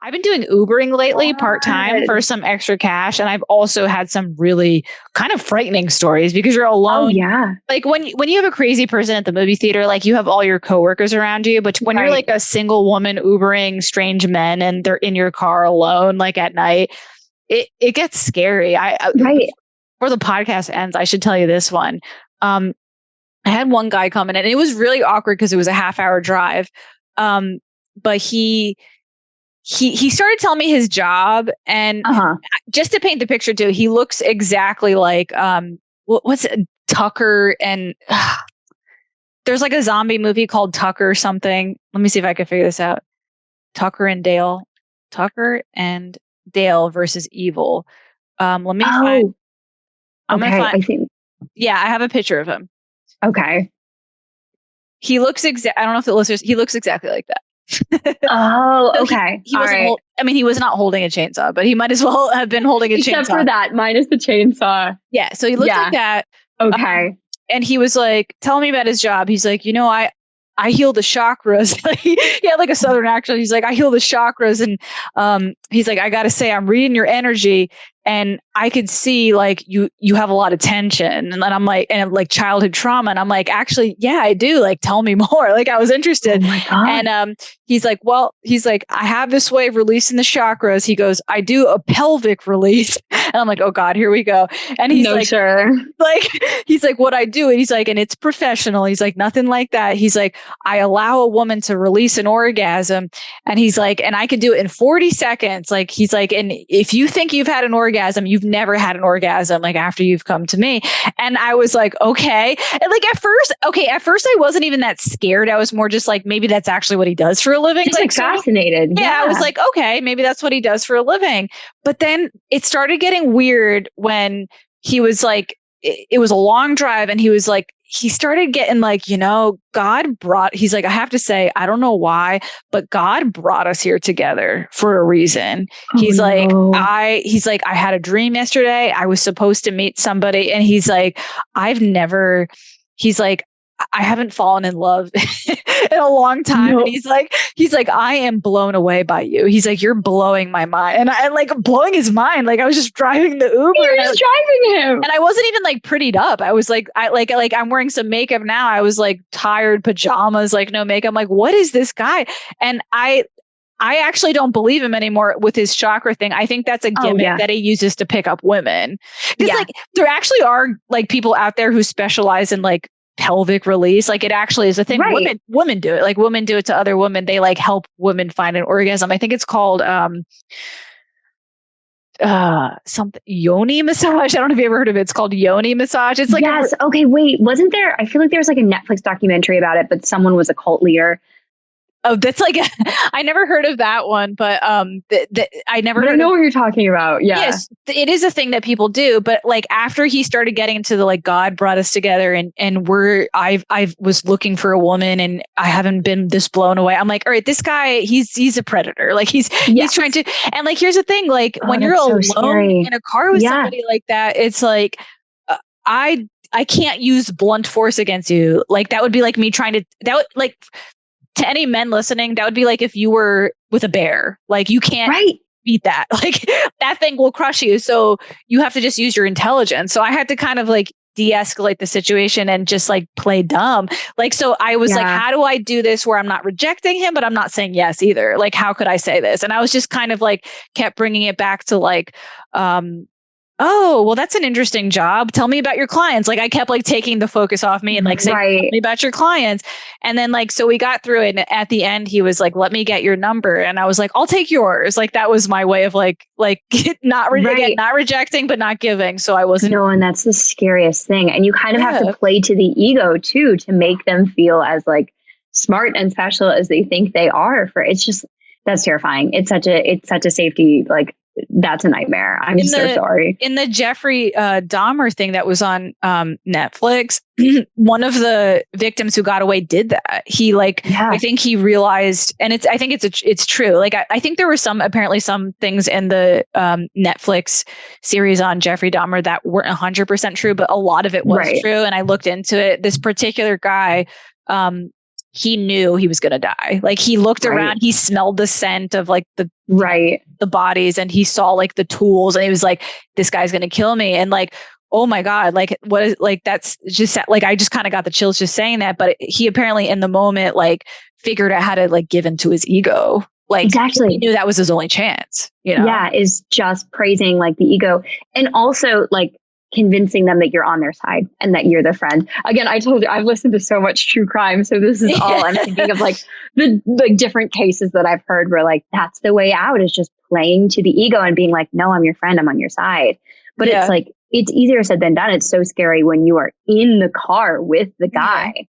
I've been doing Ubering lately part-time for some extra cash. And I've also had some really kind of frightening stories because you're alone. Oh, yeah. Like when you have a crazy person at the movie theater, like you have all your coworkers around you. But when you're like a single woman Ubering strange men and they're in your car alone, like at night, it gets scary. Before the podcast ends, I should tell you this one. I had one guy come in and it was really awkward because it was a half-hour drive. But he started telling me his job, and just to paint the picture too, he looks exactly like what's it, Tucker, and there's like a zombie movie called Tucker or something. Let me see if I can figure this out. Tucker and Dale versus Evil. Let me find. I think. Yeah, I have a picture of him. Okay. He looks I don't know if the listeners. He looks exactly like that. Oh, okay. He wasn't he was not holding a chainsaw, but he might as well have been holding a chainsaw. Except for that, minus the chainsaw. Yeah, so he looked like that. Okay. And he was like, telling me about his job. He's like, I heal the chakras. He had like a Southern accent. He's like, I heal the chakras. And he's like, I got to say, I'm reading your energy. And I could see like you have a lot of tension. And then I'm like, and like childhood trauma. And I'm like, actually, yeah, I do. Like, tell me more. Like, I was interested. Oh my God. And he's like, I have this way of releasing the chakras. He goes, I do a pelvic release. And I'm like, oh God, here we go. And he's he's like, what I do. And he's like, and it's professional. He's like, nothing like that. He's like, I allow a woman to release an orgasm. And he's like, and I can do it in 40 seconds. Like, he's like, and if you think you've had an orgasm, you've never had an orgasm, like after you've come to me. And I was like, okay. And like at first I wasn't even that scared. I was more just like, maybe that's actually what he does for a living. Just like fascinated. Yeah. I was like, okay, maybe that's what he does for a living. But then it started getting weird when he was like, it was a long drive and he was like, he started getting like, he's like, I have to say, I don't know why, but God brought us here together for a reason. He's like, I had a dream yesterday. I was supposed to meet somebody. And he's like, I haven't fallen in love in a long time. No. And he's like, I am blown away by you. He's like, you're blowing my mind. And I like blowing his mind. Like I was just driving the Uber. You're just driving him. And I wasn't even like prettied up. I was like, I'm wearing some makeup now. I was like tired pajamas, like no makeup. I'm like, what is this guy? And I actually don't believe him anymore with his chakra thing. I think that's a gimmick that he uses to pick up women. Because like there actually are like people out there who specialize in like pelvic release. Like it actually is a thing. Right. Women do it. Like women do it to other women. They like help women find an orgasm. I think it's called something yoni massage. I don't know if you ever heard of it. It's called yoni massage. It's like okay, wait, wasn't there? I feel like there was like a Netflix documentary about it, but someone was a cult leader. Oh, that's like I never heard of that one, but I never. But I know what you're talking about. Yeah, yes, it is a thing that people do. But like after he started getting into the like God brought us together, and I was looking for a woman, and I haven't been this blown away. I'm like, all right, this guy, he's a predator. Like he's trying to. And like here's the thing, like when you're alone in a car with somebody like that, it's like I can't use blunt force against you. Like that would be like me trying to to any men listening, that would be like if you were with a bear. Like you can't beat that. Like that thing will crush you. So you have to just use your intelligence. So I had to kind of like de-escalate the situation and just like play dumb. Like, so I was like, how do I do this where I'm not rejecting him, but I'm not saying yes either? Like, how could I say this? And I was just kind of like, kept bringing it back to like, oh, well, that's an interesting job. Tell me about your clients. Like I kept like taking the focus off me and like saying, tell me about your clients. And then like, so we got through it. And at the end, he was like, let me get your number. And I was like, I'll take yours. Like that was my way of like not rejecting, but not giving. So I wasn't. No, and that's the scariest thing. And you kind of have to play to the ego too, to make them feel as like smart and special as they think they are. That's terrifying. It's such a safety, like, that's a nightmare. I'm so sorry. In the Jeffrey Dahmer thing that was on Netflix, one of the victims who got away did that. He I think he realized, and I think it's true. Like I think there were apparently some things in the Netflix series on Jeffrey Dahmer that weren't 100% true, but a lot of it was true. And I looked into it. This particular guy, he knew he was going to die. Like he looked around, he smelled the scent of like the bodies, and he saw like the tools, and he was like, this guy's going to kill me. And like, oh my God, like what is, like, that's just like, I just kind of got the chills just saying that. But he apparently in the moment, like figured out how to like give into his ego. Like exactly. He knew that was his only chance, you know? Yeah. Is just praising like the ego, and also like convincing them that you're on their side and that you're the friend. Again, I told you, I've listened to so much true crime. So this is all I'm thinking of, like the different cases that I've heard where like, that's the way out, is just playing to the ego and being like, no, I'm your friend. I'm on your side. But it's like, it's easier said than done. It's so scary when you are in the car with the guy.